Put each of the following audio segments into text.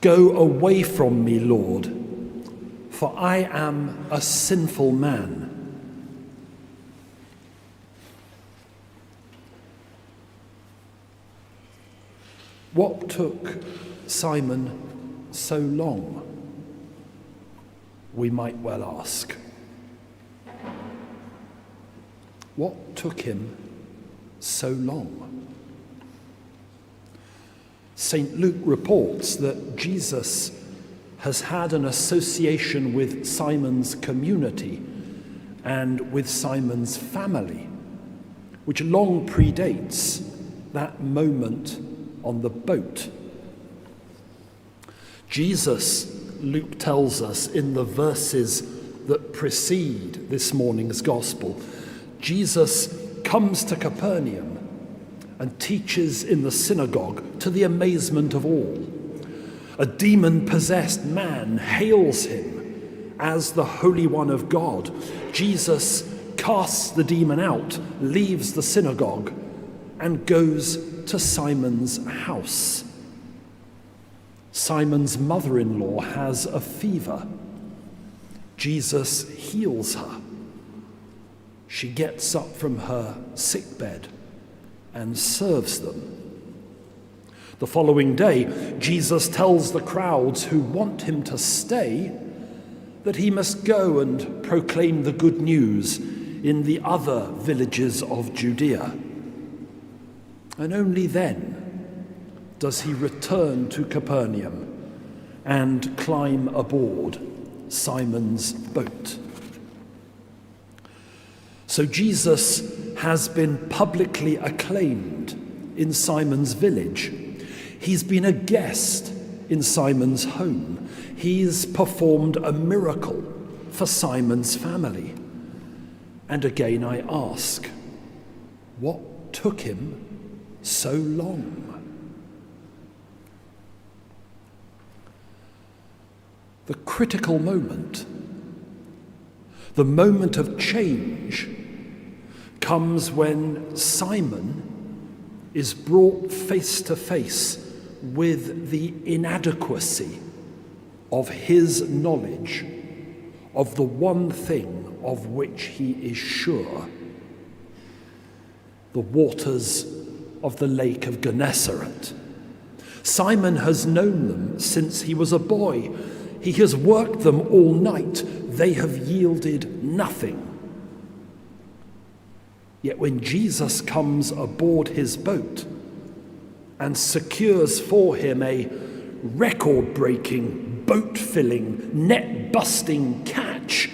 Go away from me, Lord, for I am a sinful man. What took Simon so long? We might well ask. What took him so long? St. Luke reports that Jesus has had an association with Simon's community and with Simon's family, which long predates that moment on the boat. Jesus, Luke tells us in the verses that precede this morning's gospel, Jesus comes to Capernaum and teaches in the synagogue to the amazement of all. A demon-possessed man hails him as the Holy One of God. Jesus casts the demon out, leaves the synagogue, and goes to Simon's house. Simon's mother-in-law has a fever. Jesus heals her. She gets up from her sickbed and serves them. The following day, Jesus tells the crowds who want him to stay that he must go and proclaim the good news in the other villages of Judea. And only then does he return to Capernaum and climb aboard Simon's boat. So Jesus has been publicly acclaimed in Simon's village. He's been a guest in Simon's home. He's performed a miracle for Simon's family. And again I ask, what took him so long? The critical moment, the moment of change, comes when Simon is brought face to face with the inadequacy of his knowledge of the one thing of which he is sure: the waters of the Lake of Gennesaret. Simon has known them since he was a boy. He has worked them all night. They have yielded nothing. Yet when Jesus comes aboard his boat and secures for him a record-breaking, boat-filling, net-busting catch,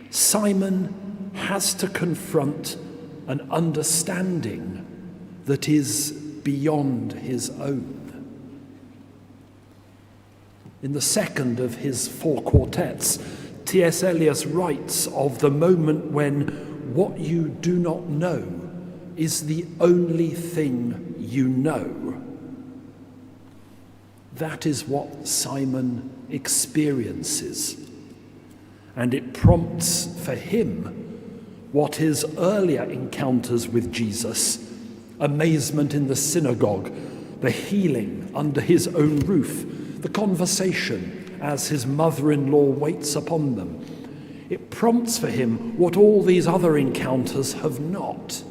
Simon has to confront an understanding that is beyond his own. In the second of his 4 quartets, T.S. Eliot writes of the moment when what you do not know is the only thing you know. That is what Simon experiences, and it prompts for him what his earlier encounters with Jesus, amazement in the synagogue, the healing under his own roof, the conversation as his mother-in-law waits upon them. It prompts for him what all these other encounters have not.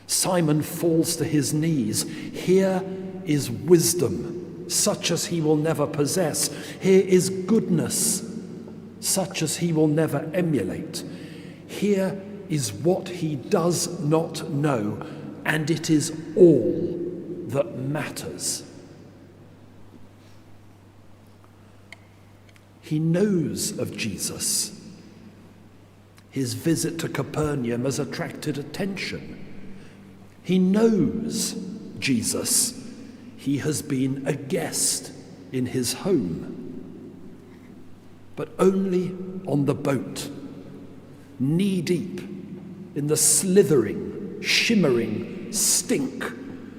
Simon falls to his knees. Here is wisdom, such as he will never possess. Here is goodness, such as he will never emulate. Here is what he does not know, and it is all that matters. He knows of Jesus. His visit to Capernaum has attracted attention. He knows Jesus. He has been a guest in his home, but only on the boat, knee-deep in the slithering, shimmering stink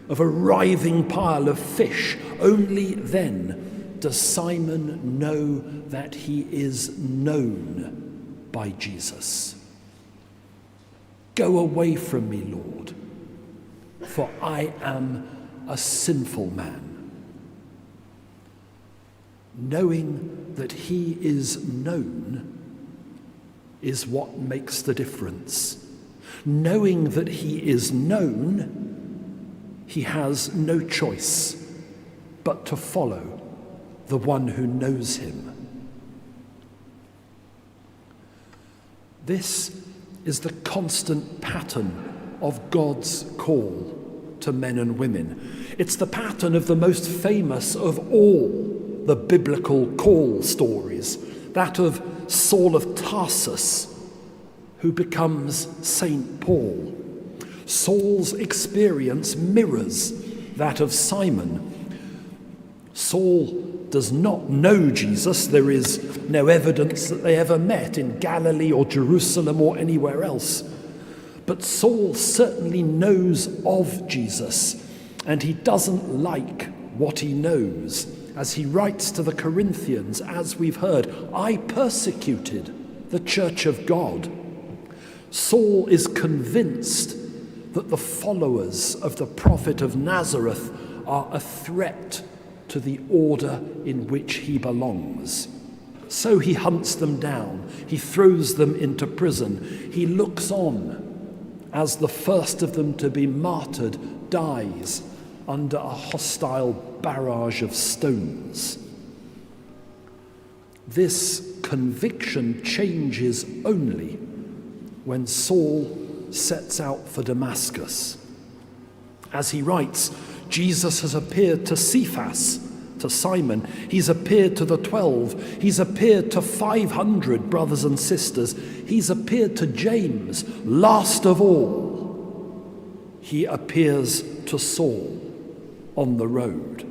of a writhing pile of fish. Only then does Simon know that he is known by Jesus. Go away from me, Lord, for I am a sinful man. knowing that he is known is what makes the difference. Knowing that he is known, he has no choice but to follow the one who knows him. This is the constant pattern of God's call to men and women. It's the pattern of the most famous of all the biblical call stories, that of Saul of Tarsus, who becomes Saint Paul. Saul's experience mirrors that of Simon. Saul does not know Jesus. There is no evidence that they ever met in Galilee or Jerusalem or anywhere else. But Saul certainly knows of Jesus, and he doesn't like what he knows. As he writes to the Corinthians, as we've heard, I persecuted the church of God. Saul is convinced that the followers of the prophet of Nazareth are a threat to the order in which he belongs. So he hunts them down. He throws them into prison. He looks on as the first of them to be martyred dies under a hostile barrage of stones. This conviction changes only when Saul sets out for Damascus. As he writes, Jesus has appeared to Cephas, to Simon. He's appeared to the 12. He's appeared to 500 brothers and sisters. He's appeared to James. Last of all, he appears to Saul on the road.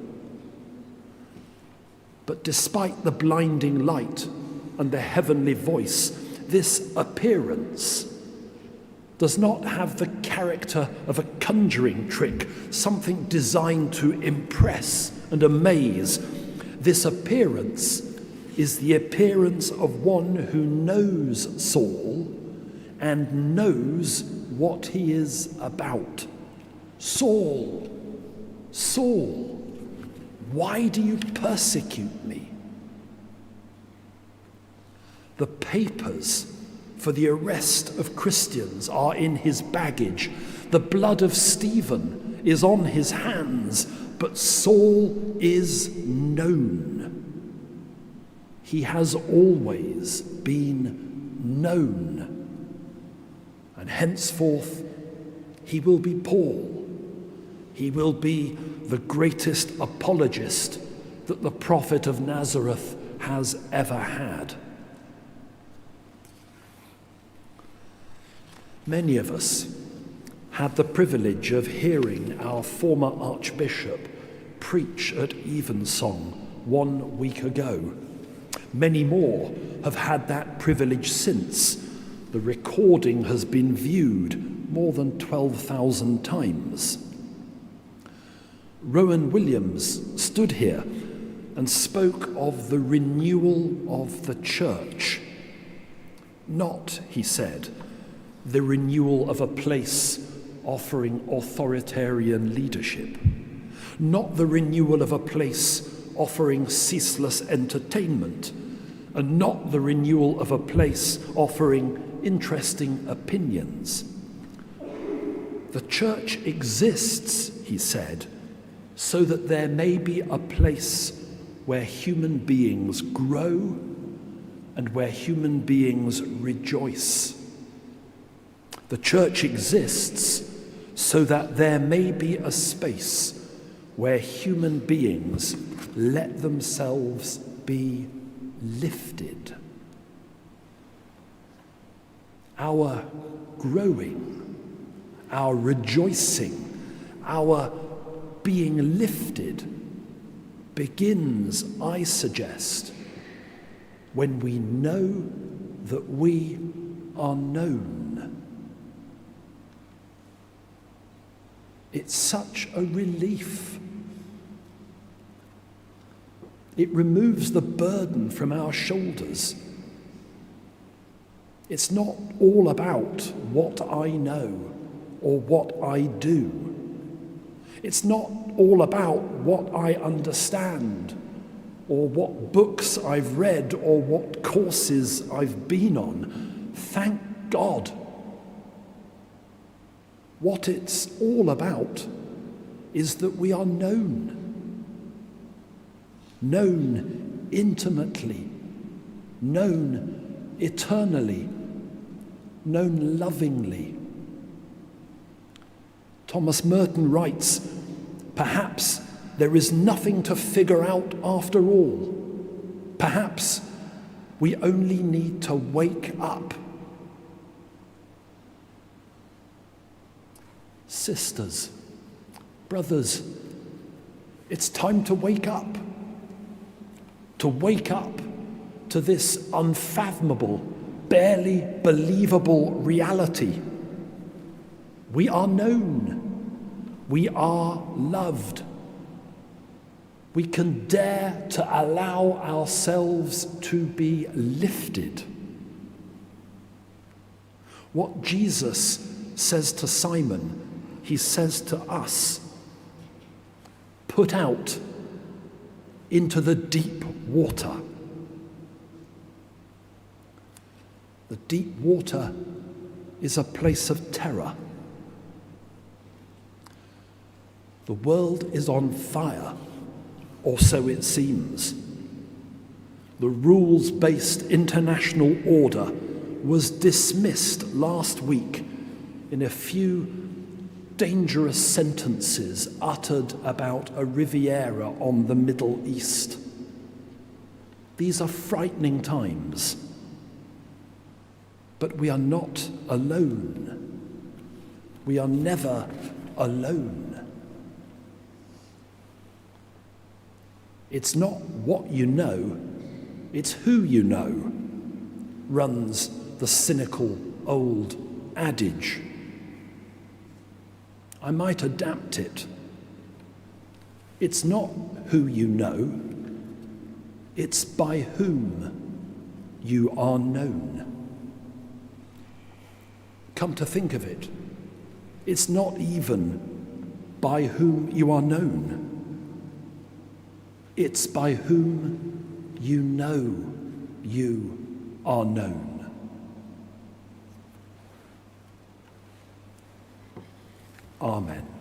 But despite the blinding light and the heavenly voice, this appearance does not have the character of a conjuring trick, something designed to impress and amaze. This appearance is the appearance of one who knows Saul and knows what he is about. Saul, Saul, why do you persecute me? The papers for the arrest of Christians are in his baggage. The blood of Stephen is on his hands, but Saul is known. He has always been known. And henceforth, he will be Paul. He will be the greatest apologist that the prophet of Nazareth has ever had. Many of us had the privilege of hearing our former Archbishop preach at Evensong 1 week ago. Many more have had that privilege since. The recording has been viewed more than 12,000 times. Rowan Williams stood here and spoke of the renewal of the church. Not, he said, the renewal of a place offering authoritarian leadership. Not the renewal of a place offering ceaseless entertainment. And not the renewal of a place offering interesting opinions. The church exists, he said, so that there may be a place where human beings grow and where human beings rejoice. The church exists so that there may be a space where human beings let themselves be lifted. Our growing, our rejoicing, our being lifted begins, I suggest, when we know that we are known. It's such a relief. It removes the burden from our shoulders. It's not all about what I know or what I do. It's not all about what I understand or what books I've read, or what courses I've been on. Thank God. What it's all about is that we are known intimately, known eternally, known lovingly. Thomas Merton writes, perhaps there is nothing to figure out after all. Perhaps we only need to wake up. Sisters, brothers, it's time to wake up. To wake up to this unfathomable, barely believable reality. We are known. We are loved. We can dare to allow ourselves to be lifted. What Jesus says to Simon, he says to us, put out into the deep water. The deep water is a place of terror. The world is on fire, or so it seems. The rules-based international order was dismissed last week in a few dangerous sentences uttered about a Riviera on the Middle East. These are frightening times, but we are not alone. We are never alone. It's not what you know, it's who you know, runs the cynical old adage. I might adapt it. It's not who you know, it's by whom you are known. Come to think of it, it's not even by whom you are known. It's by whom you know you are known. Amen.